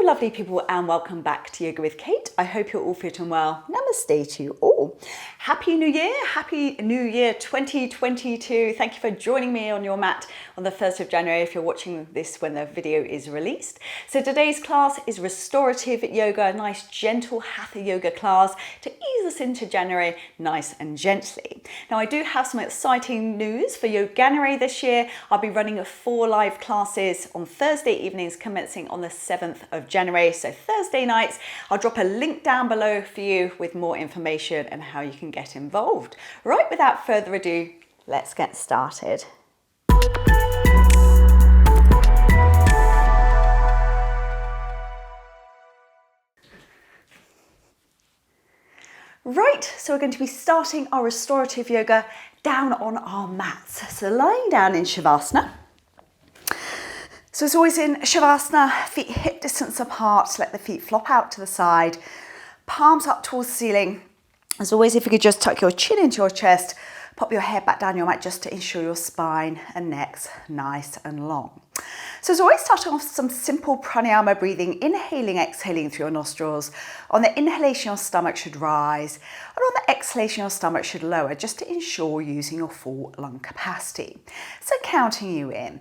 lovely people, and welcome back to Yoga with Kate. I hope you're all fit and well. Namaste to you all. Happy New Year. Happy New Year 2022. Thank you for joining me on your mat on the 1st of January if you're watching this when the video is released. So today's class is restorative yoga, a nice gentle Hatha yoga class to ease us into January nice and gently. Now I do have some exciting news for Yoganuary this year. I'll be running 4 live classes on Thursday evenings commencing on the 7th of January, so Thursday nights. I'll drop a link down below for you with more information and how you can get involved. Right, without further ado, let's get started. Right, so we're going to be starting our restorative yoga down on our mats. So lying down in Shavasana. So as always in Shavasana, feet hip distance apart, let the feet flop out to the side, palms up towards the ceiling. As always, if you could just tuck your chin into your chest, pop your head back down your mat just to ensure your spine and neck's nice and long. So as always, starting off some simple pranayama breathing, inhaling, exhaling through your nostrils. On the inhalation, your stomach should rise, and on the exhalation, your stomach should lower, just to ensure using your full lung capacity. So counting you in,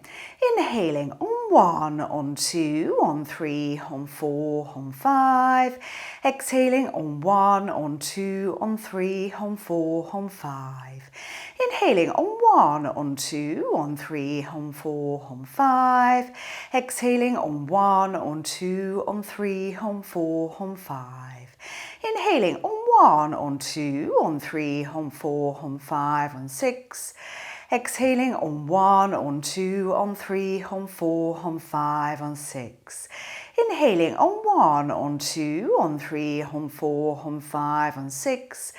inhaling on 1, on 2, on 3, on 4, on 5. Exhaling on 1, on 2, on 3, on 4, on 5. Inhaling on 1, on 2, on 3, on 4, on 5. Exhaling on 1, on 2, on 3, on 4, on 5. Inhaling on 1, on 2, on 3, on 4, on 5, on 6. Exhaling on 1, on 2, on 3, on 4, on 5, on 6. Inhaling on 1, on 2, on 3, on 4, on 5, on 6.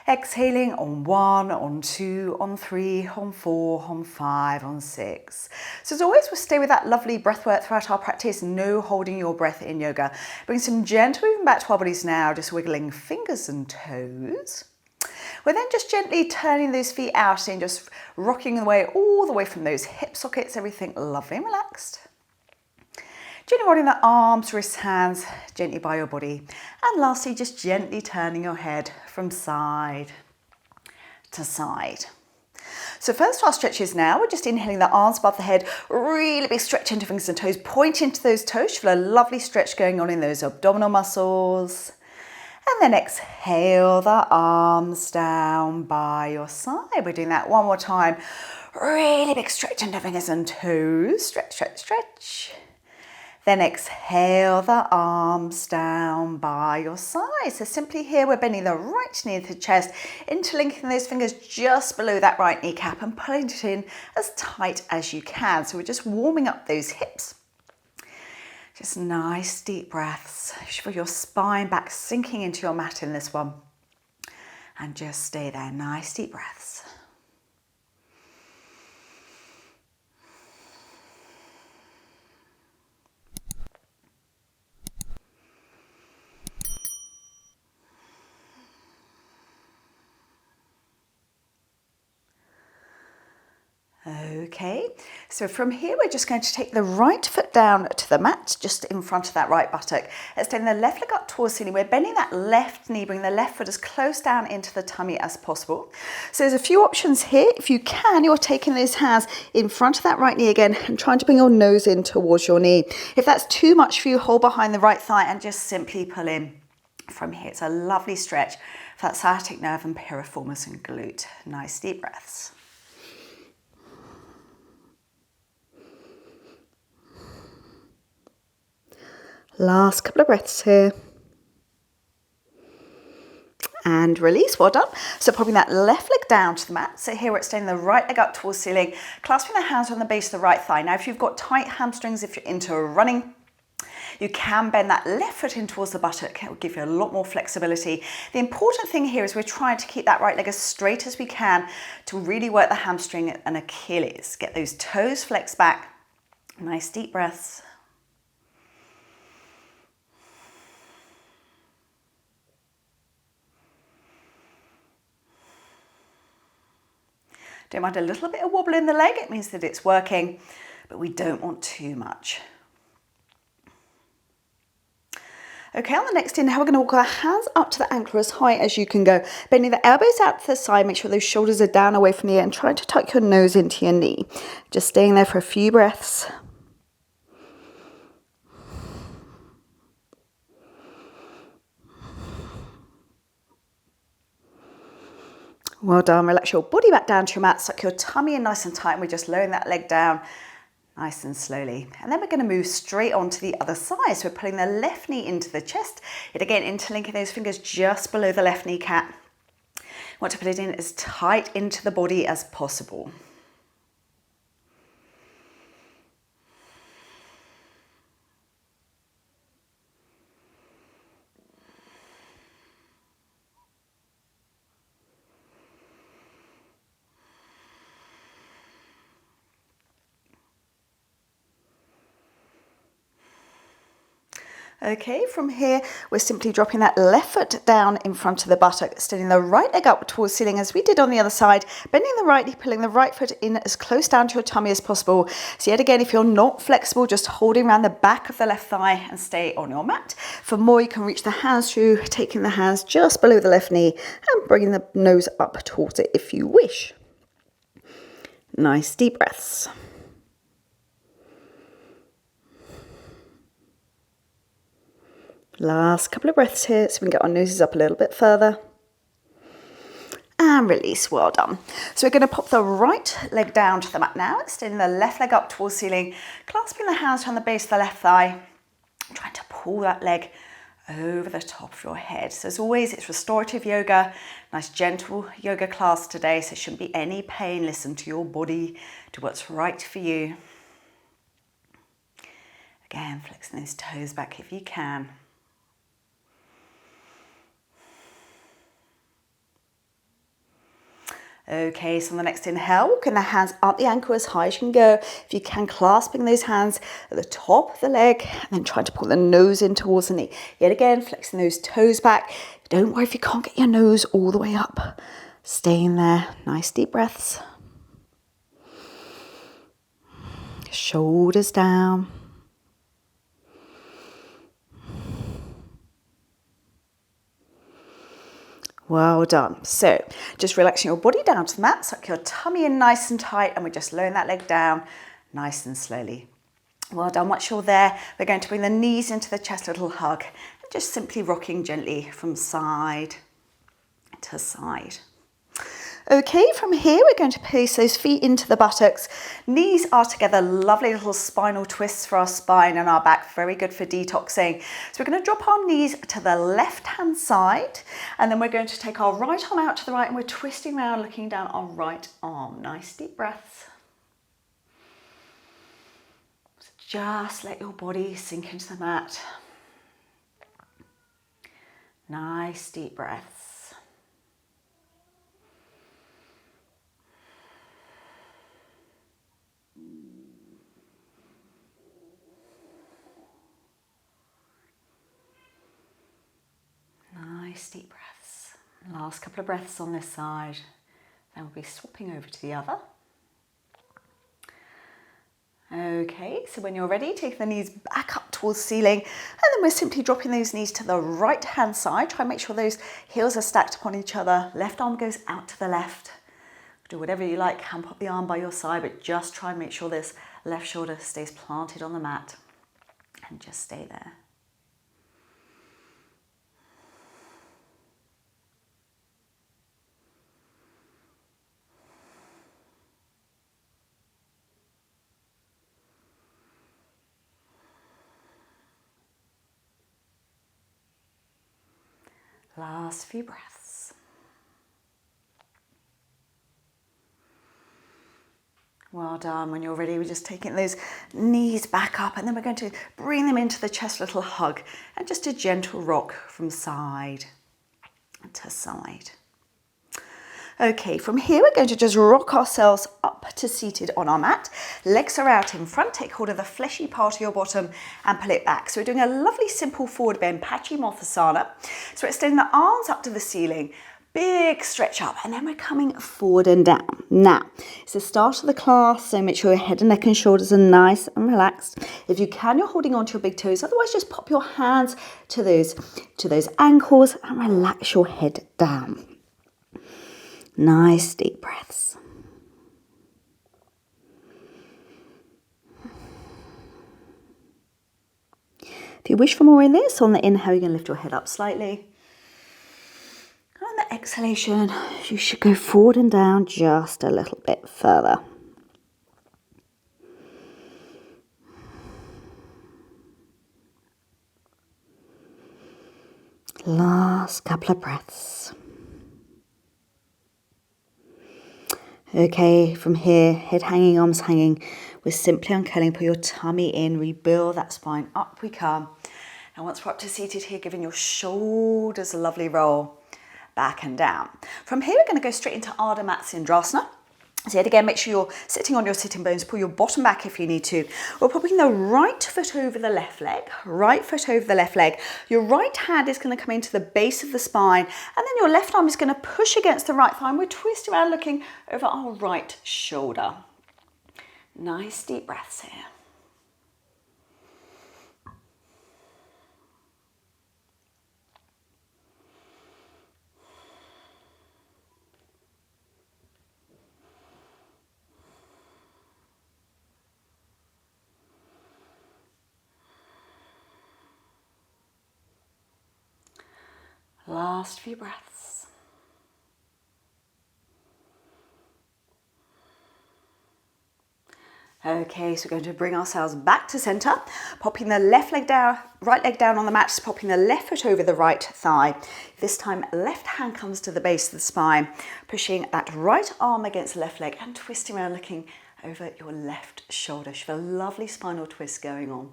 Exhaling on 1, on 2, on 3, on 4, on 5, on 6. So as always, we'll stay with that lovely breath work throughout our practice. No holding your breath in yoga. Bring some gentle movement back to our bodies now, just wiggling fingers and toes. We're then just gently turning those feet out and just rocking away all the way from those hip sockets, everything lovely and relaxed. Gently rolling the arms, wrists, hands gently by your body. And lastly, just gently turning your head from side to side. So first our stretches now, we're just inhaling the arms above the head, really big stretch into fingers and toes, point into those toes, feel a lovely stretch going on in those abdominal muscles. And then exhale the arms down by your side. We're doing that one more time. Really big stretch into fingers and toes, stretch, stretch, stretch. Then exhale the arms down by your side. So simply here, we're bending the right knee into the chest, interlinking those fingers just below that right kneecap and pulling it in as tight as you can. So we're just warming up those hips. Just nice deep breaths. Feel your spine back sinking into your mat in this one. And just stay there, nice deep breaths. Okay, so from here we're just going to take the right foot down to the mat, just in front of that right buttock. Extend the left leg up towards the ceiling. We're bending that left knee, bring the left foot as close down into the tummy as possible. So there's a few options here. If you can, you're taking those hands in front of that right knee again and trying to bring your nose in towards your knee. If that's too much for you, hold behind the right thigh and just simply pull in from here. It's a lovely stretch for that sciatic nerve and piriformis and glute. Nice deep breaths. Last couple of breaths here. And release, well done. So popping that left leg down to the mat. So here we're extending the right leg up towards the ceiling, clasping the hands on the base of the right thigh. Now if you've got tight hamstrings, if you're into running, you can bend that left foot in towards the buttock. It will give you a lot more flexibility. The important thing here is we're trying to keep that right leg as straight as we can to really work the hamstring and Achilles. Get those toes flexed back. Nice deep breaths. Don't mind a little bit of wobble in the leg, it means that it's working, but we don't want too much. Okay, on the next inhale, we're going to walk our hands up to the ankle as high as you can go. Bending the elbows out to the side, make sure those shoulders are down away from the ear and try to tuck your nose into your knee. Just staying there for a few breaths. Well done. Relax your body back down to your mat, suck your tummy in nice and tight, and we're just lowering that leg down nice and slowly. And then we're going to move straight on to the other side. So we're pulling the left knee into the chest. Yet again, interlinking those fingers just below the left kneecap. Want to put it in as tight into the body as possible. Okay, from here, we're simply dropping that left foot down in front of the buttock, extending the right leg up towards the ceiling as we did on the other side, bending the right knee, pulling the right foot in as close down to your tummy as possible. So yet again, if you're not flexible, just holding around the back of the left thigh and stay on your mat. For more, you can reach the hands through, taking the hands just below the left knee and bringing the nose up towards it if you wish. Nice deep breaths. Last couple of breaths here, so we can get our noses up a little bit further. And release, well done. So we're going to pop the right leg down to the mat now, extending the left leg up towards the ceiling, clasping the hands around the base of the left thigh, trying to pull that leg over the top of your head. So as always, it's restorative yoga, nice gentle yoga class today, so there shouldn't be any pain. Listen to your body, do what's right for you. Again, flexing those toes back if you can. Okay, so on the next inhale, walking the hands up the ankle as high as you can go. If you can, clasping those hands at the top of the leg and then trying to pull the nose in towards the knee. Yet again, flexing those toes back. Don't worry if you can't get your nose all the way up. Staying there, nice deep breaths. Shoulders down. Well done. So just relaxing your body down to the mat, suck your tummy in nice and tight, and we're just lowering that leg down nice and slowly. Well done. Once you're there, we're going to bring the knees into the chest, a little hug, and just simply rocking gently from side to side. Okay, from here we're going to place those feet into the buttocks. Knees are together, lovely little spinal twists for our spine and our back, very good for detoxing. So we're going to drop our knees to the left-hand side, and then we're going to take our right arm out to the right, and we're twisting around, looking down our right arm. Nice deep breaths. So just let your body sink into the mat. Nice deep breaths. Nice deep breaths. Last couple of breaths on this side. Then we'll be swapping over to the other. Okay, so when you're ready, take the knees back up towards the ceiling, and then we're simply dropping those knees to the right hand side. Try and make sure those heels are stacked upon each other. Left arm goes out to the left. Do whatever you like, hand pop the arm by your side, but just try and make sure this left shoulder stays planted on the mat, and just stay there. Last few breaths. Well done. When you're ready, we're just taking those knees back up, and then we're going to bring them into the chest, a little hug, and just a gentle rock from side to side. Okay, from here we're going to just rock ourselves up to seated on our mat. Legs are out in front, take hold of the fleshy part of your bottom and pull it back. So we're doing a lovely simple forward bend, Paschimottanasana. So we're extending the arms up to the ceiling, Big stretch up, and then we're coming forward and down. Now, it's the start of the class, so make sure your head and neck and shoulders are nice and relaxed. If you can, you're holding onto your big toes. Otherwise, just pop your hands to those ankles and relax your head down. Nice deep breaths. If you wish for more in this, on the inhale, you're going to lift your head up slightly. On the exhalation, you should go forward and down just a little bit further. Last couple of breaths. Okay, from here, head hanging, arms hanging, we're simply uncurling, put your tummy in, rebuild that spine, up we come. And once we're up to seated here, giving your shoulders a lovely roll, back and down. From here, we're going to go straight into Ardha Matsyendrasana. So yet again, make sure you're sitting on your sitting bones, pull your bottom back if you need to. We're popping the right foot over the left leg, right foot over the left leg. Your right hand is going to come into the base of the spine, and then your left arm is going to push against the right thigh. And we're twisting around looking over our right shoulder. Nice deep breaths here. Last few breaths. Okay, so we're going to bring ourselves back to center, popping the left leg down, right leg down on the mat, just popping the left foot over the right thigh. This time, left hand comes to the base of the spine, pushing that right arm against the left leg and twisting around, looking over your left shoulder. You have a lovely spinal twist going on.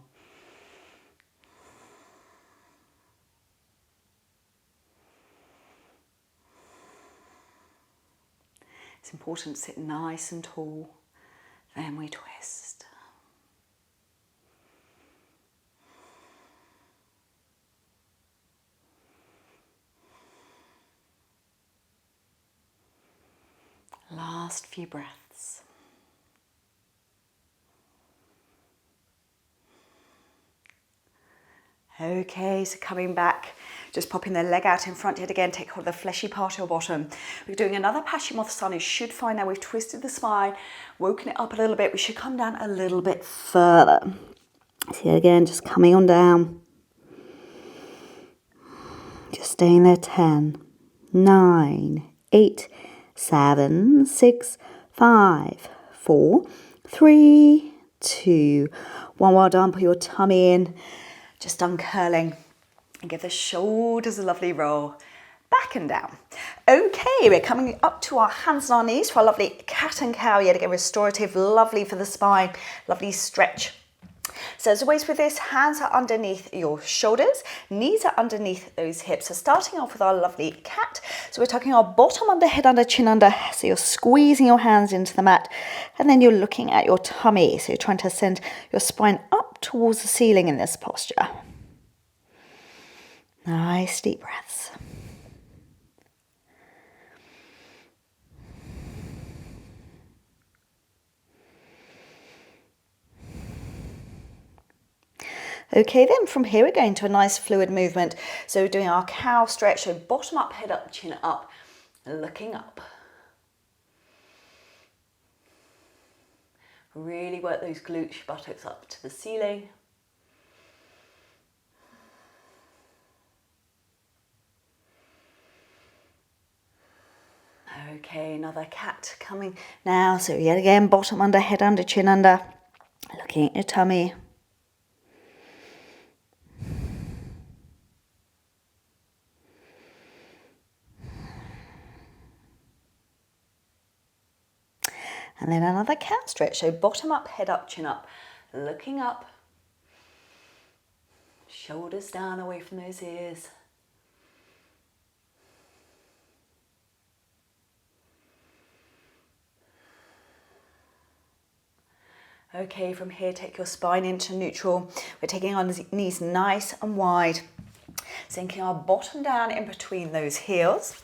It's important to sit nice and tall, then we twist. Last few breaths. Okay, so coming back, just popping the leg out in front yet again, take hold of the fleshy part of your bottom. We're doing another Paschimottanasana. You should find now we've twisted the spine, woken it up a little bit. We should come down a little bit further. So again, just coming on down. Just staying there, 10, 9, 8, 7, 6, 5, 4, 3, 2, 1. Well done, put your tummy in. Just uncurling and give the shoulders a lovely roll, back and down. Okay, we're coming up to our hands and our knees for a lovely cat and cow. Yet again, restorative, lovely for the spine, lovely stretch. So as always with this, hands are underneath your shoulders, knees are underneath those hips. So starting off with our lovely cat. So we're tucking our bottom under, head under, chin under. So you're squeezing your hands into the mat, and then you're looking at your tummy. So you're trying to send your spine up towards the ceiling in this posture. Nice deep breaths. Okay, then from here we're going to a nice fluid movement. So we're doing our cow stretch, so bottom up, head up, chin up, looking up. Really work those glutes, buttocks up to the ceiling. Okay, another cat coming now. So yet again, bottom under, head under, chin under, looking at your tummy. And then another cat stretch. So bottom up, head up, chin up, looking up. Shoulders down away from those ears. Okay, from here, take your spine into neutral. We're taking our knees nice and wide, sinking our bottom down in between those heels.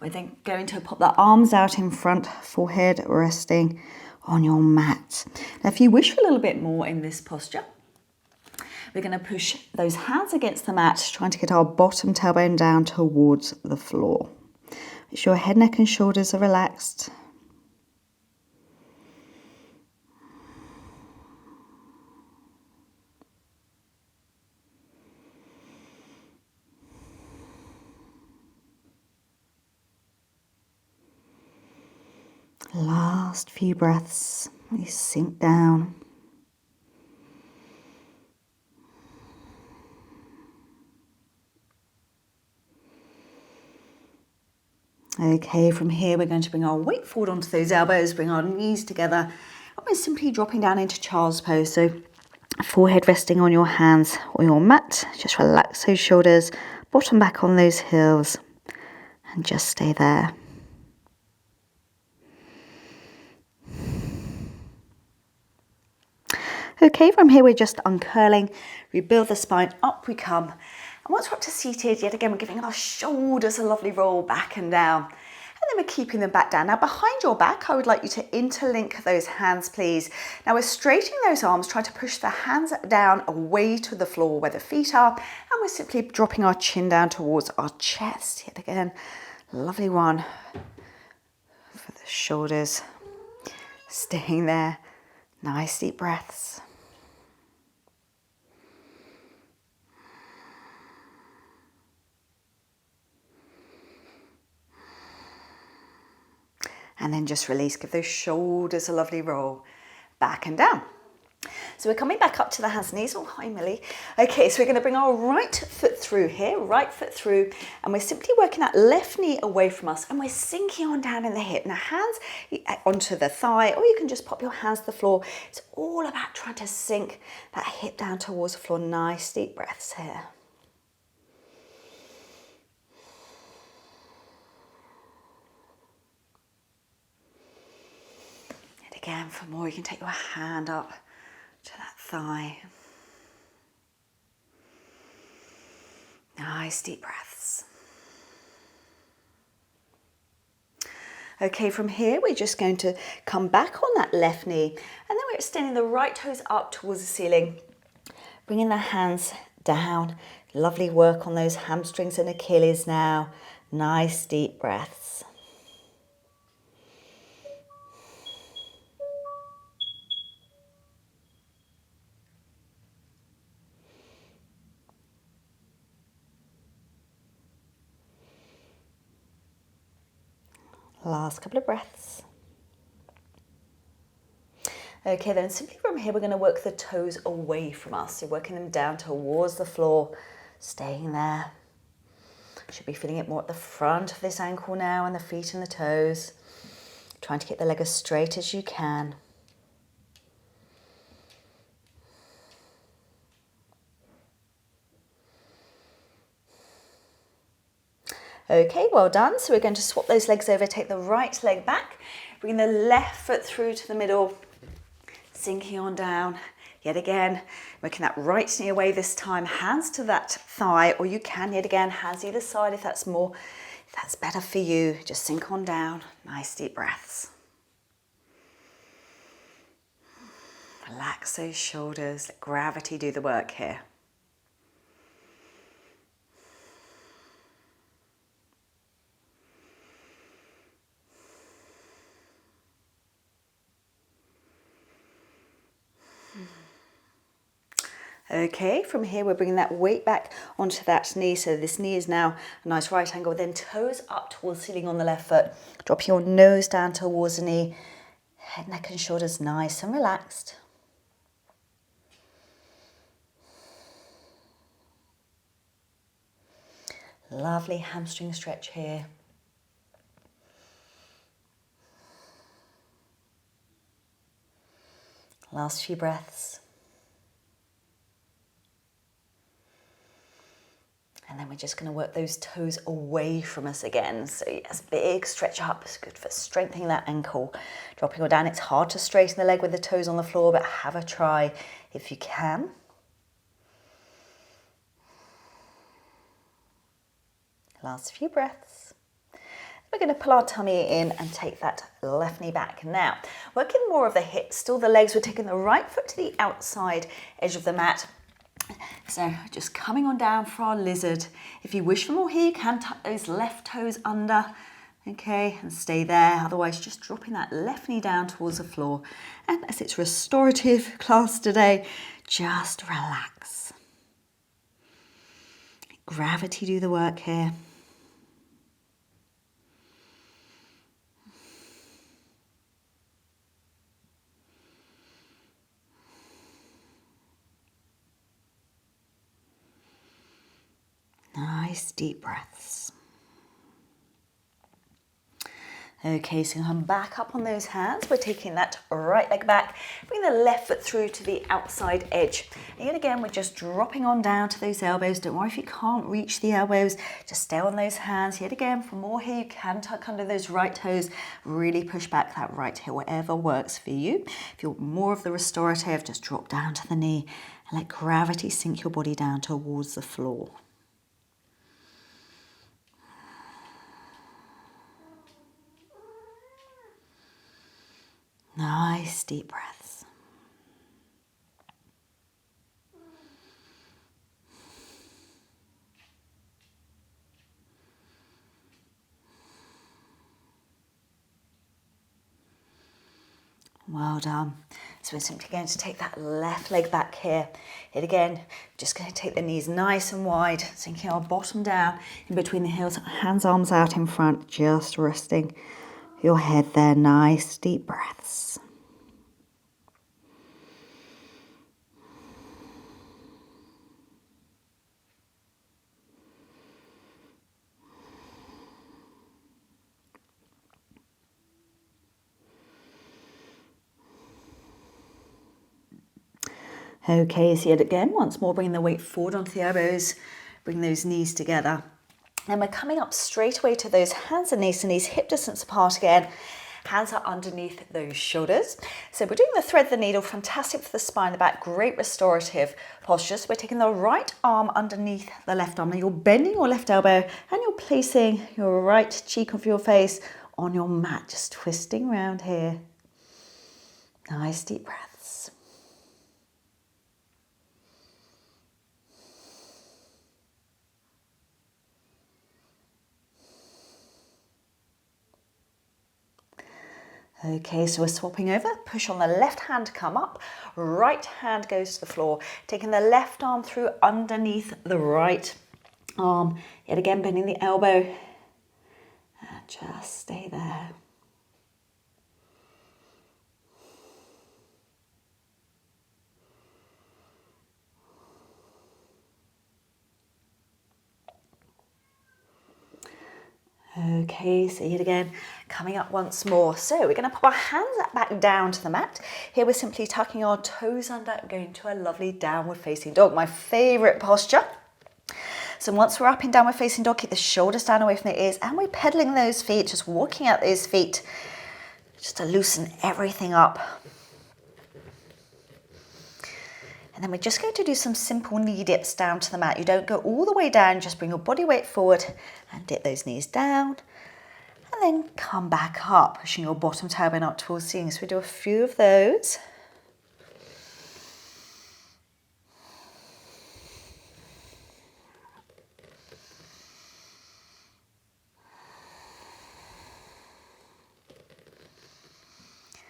We're then going to pop the arms out in front, forehead resting on your mat. Now, if you wish for a little bit more in this posture, we're going to push those hands against the mat, trying to get our bottom tailbone down towards the floor. Make sure your head, neck and shoulders are relaxed. Last few breaths, you sink down. Okay, from here we're going to bring our weight forward onto those elbows, bring our knees together, and we're simply dropping down into child's pose. So forehead resting on your hands or your mat, just relax those shoulders, bottom back on those heels, and just stay there. Okay, from here we're just uncurling, we build the spine, up we come. And once we're up to seated, yet again we're giving our shoulders a lovely roll back and down. And then we're keeping them back down. Now behind your back, I would like you to interlink those hands, please. Now we're straightening those arms, trying to push the hands down away to the floor where the feet are. And we're simply dropping our chin down towards our chest. Yet again, lovely one for the shoulders. Staying there. Nice deep breaths. And then just release, give those shoulders a lovely roll, back and down. So we're coming back up to the hands and knees. Oh, hi Millie. Okay, so we're going to bring our right foot through here, right foot through, and we're simply working that left knee away from us, and we're sinking on down in the hip. Now hands onto the thigh, or you can just pop your hands to the floor. It's all about trying to sink that hip down towards the floor. Nice deep breaths here. Again, for more, you can take your hand up to that thigh. Nice deep breaths. Okay, from here, we're just going to come back on that left knee, and then we're extending the right toes up towards the ceiling, bringing the hands down. Lovely work on those hamstrings and Achilles now. Nice deep breaths. Last couple of breaths. Okay, then simply from here, we're going to work the toes away from us. So working them down towards the floor, staying there. Should be feeling it more at the front of this ankle now, and the feet and the toes. Trying to keep the leg as straight as you can. Okay, well done. So we're going to swap those legs over, take the right leg back, bring the left foot through to the middle, sinking on down. Yet again, working that right knee away this time, hands to that thigh, or you can, yet again, hands either side if that's better for you. Just sink on down. Nice deep breaths. Relax those shoulders, let gravity do the work here. Okay, from here we're bringing that weight back onto that knee. So this knee is now a nice right angle. Then toes up towards the ceiling on the left foot. Drop your nose down towards the knee. Head, neck and shoulders nice and relaxed. Lovely hamstring stretch here. Last few breaths. And then we're just going to work those toes away from us again. So yes, big stretch up. It's good for strengthening that ankle. Dropping it down. It's hard to straighten the leg with the toes on the floor, but have a try if you can. Last few breaths. We're going to pull our tummy in and take that left knee back. Now, working more of the hips, still the legs, we're taking the right foot to the outside edge of the mat. So just coming on down for our lizard. If you wish for more here, you can tuck those left toes under, okay, and stay there. Otherwise, just dropping that left knee down towards the floor. And as it's restorative class today, just relax. Gravity do the work here. Nice deep breaths. Okay, so come back up on those hands. We're taking that right leg back, bring the left foot through to the outside edge. And yet again, we're just dropping on down to those elbows. Don't worry if you can't reach the elbows, just stay on those hands. Yet again, for more here, you can tuck under those right toes, really push back that right heel, whatever works for you. If you want more of the restorative, just drop down to the knee and let gravity sink your body down towards the floor. Nice deep breaths. Well done. So we're simply going to take that left leg back here. Yet again, just going to take the knees nice and wide, sinking our bottom down in between the heels, hands, arms out in front, just resting your head there. Nice deep breaths. Okay, so yet again, once more, bring the weight forward onto the elbows, bring those knees together. Then we're coming up straight away to those hands and knees hip distance apart again. Hands are underneath those shoulders. So we're doing the thread the needle, fantastic for the spine, the back, great restorative posture. So we're taking the right arm underneath the left arm. Now you're bending your left elbow and you're placing your right cheek of your face on your mat, just twisting around here. Nice deep breaths. Okay, so we're swapping over. Push on the left hand to come up. Right hand goes to the floor. Taking the left arm through underneath the right arm. Yet again, bending the elbow. And just stay there. Okay, so yet again, coming up once more. So we're going to put our hands back down to the mat. Here we're simply tucking our toes under, going to a lovely downward facing dog, my favourite posture. So once we're up in downward facing dog, keep the shoulders down away from the ears, and we're pedaling those feet, just walking out those feet, just to loosen everything up. And then we're just going to do some simple knee dips down to the mat. You don't go all the way down, just bring your body weight forward and dip those knees down. And then come back up, pushing your bottom tailbone up towards the ceiling. So we do a few of those.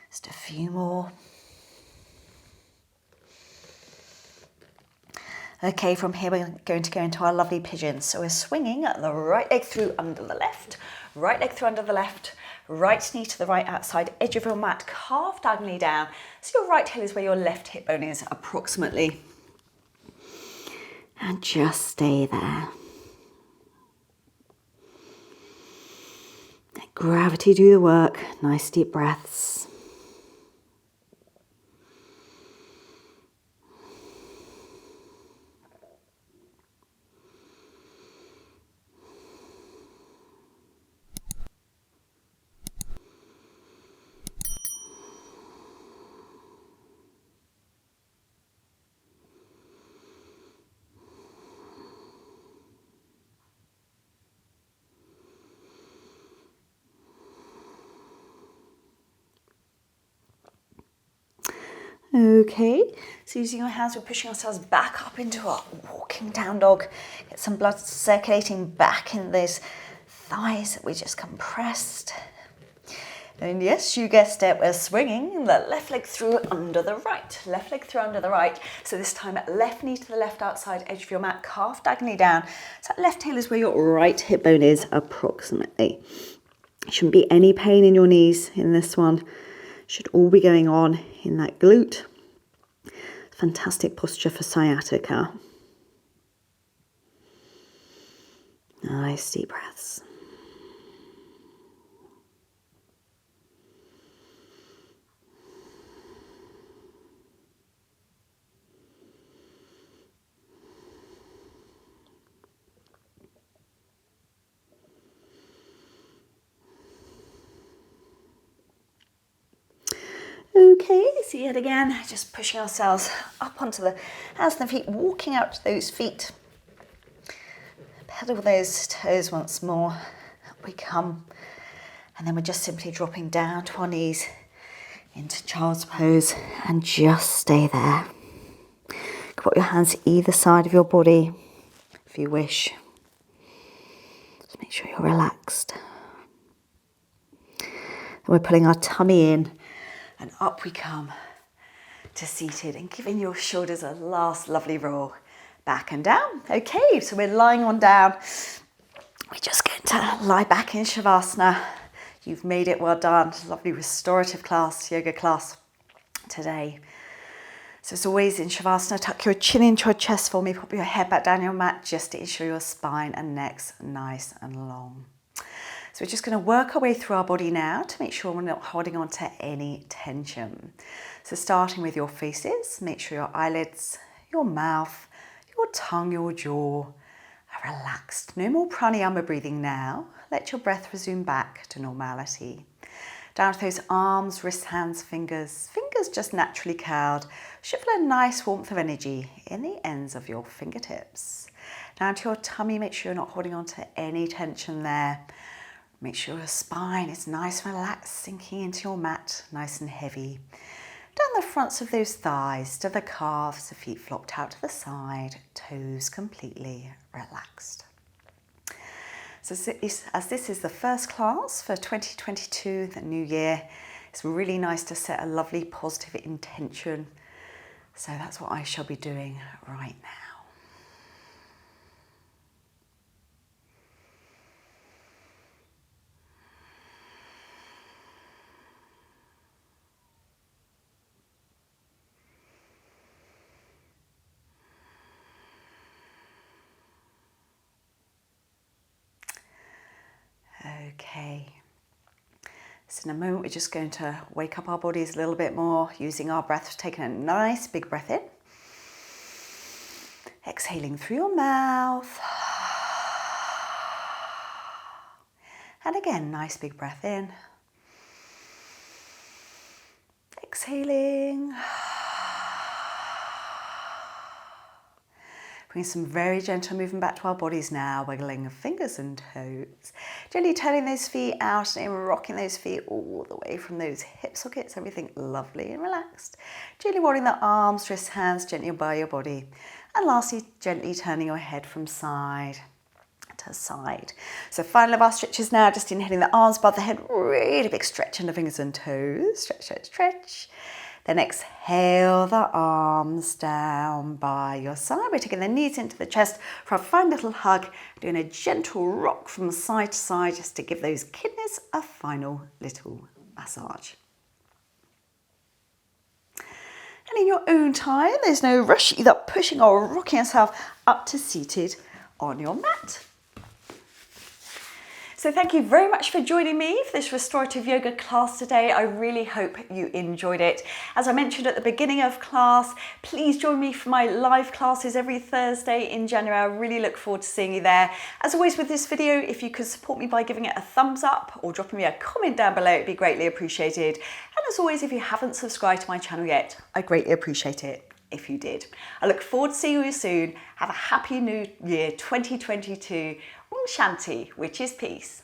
Just a few more. Okay, from here we're going to go into our lovely pigeon. So we're swinging the right leg through under the left, right leg through under the left, right knee to the right outside edge of your mat, calf diagonally down. So your right heel is where your left hip bone is approximately. And just stay there. Let gravity do the work. Nice deep breaths. Okay, so using your hands, we're pushing ourselves back up into our walking down dog. Get some blood circulating back in those thighs that we just compressed. And yes, you guessed it, we're swinging the left leg through under the right. Left leg through under the right. So this time, left knee to the left outside edge of your mat, calf diagonally down. So that left heel is where your right hip bone is approximately. Shouldn't be any pain in your knees in this one. Should all be going on in that glute. Fantastic posture for sciatica. Nice deep breaths. Okay, so yet again, just pushing ourselves up onto the hands and feet, walking out to those feet. Pedal those toes once more. Up we come. And then we're just simply dropping down to our knees into child's pose and just stay there. You can put your hands either side of your body if you wish. Just make sure you're relaxed. And we're pulling our tummy in. And up we come to seated and giving your shoulders a last lovely roll back and down. Okay, so we're lying on down. We're just going to lie back in Shavasana. You've made it, well done. Lovely restorative class, yoga class today. So as always in Shavasana, tuck your chin into your chest for me. Pop your head back down your mat just to ensure your spine and neck's nice and long. So we're just going to work our way through our body now to make sure we're not holding on to any tension. So starting with your faces, make sure your eyelids, your mouth, your tongue, your jaw are relaxed. No more pranayama breathing now. Let your breath resume back to normality. Down to those arms, wrists, hands, fingers. Fingers just naturally curled. Should feel a nice warmth of energy in the ends of your fingertips. Down to your tummy, make sure you're not holding on to any tension there. Make sure your spine is nice and relaxed, sinking into your mat, nice and heavy. Down the fronts of those thighs to the calves, the feet flopped out to the side, toes completely relaxed. So as this is the first class for 2022, the new year, it's really nice to set a lovely positive intention. So that's what I shall be doing right now. Okay, so in a moment we're just going to wake up our bodies a little bit more using our breath, taking a nice big breath in, exhaling through your mouth, and again nice big breath in, exhaling. Bring some very gentle movement back to our bodies now, wiggling fingers and toes. Gently turning those feet out and rocking those feet all the way from those hip sockets, everything lovely and relaxed. Gently rolling the arms, wrists, hands gently by your body. And lastly, gently turning your head from side to side. So final of our stretches now, just inhaling the arms above the head, really big stretch in the fingers and toes. Stretch, stretch, stretch. Then exhale the arms down by your side. We're taking the knees into the chest for a fine little hug, doing a gentle rock from side to side just to give those kidneys a final little massage. And in your own time, there's no rush, either pushing or rocking yourself up to seated on your mat. So thank you very much for joining me for this restorative yoga class today. I really hope you enjoyed it. As I mentioned at the beginning of class, please join me for my live classes every Thursday in January. I really look forward to seeing you there. As always with this video, if you could support me by giving it a thumbs up or dropping me a comment down below, it'd be greatly appreciated. And as always, if you haven't subscribed to my channel yet, I greatly appreciate it if you did. I look forward to seeing you soon. Have a happy new year 2022. Shanti, which is peace.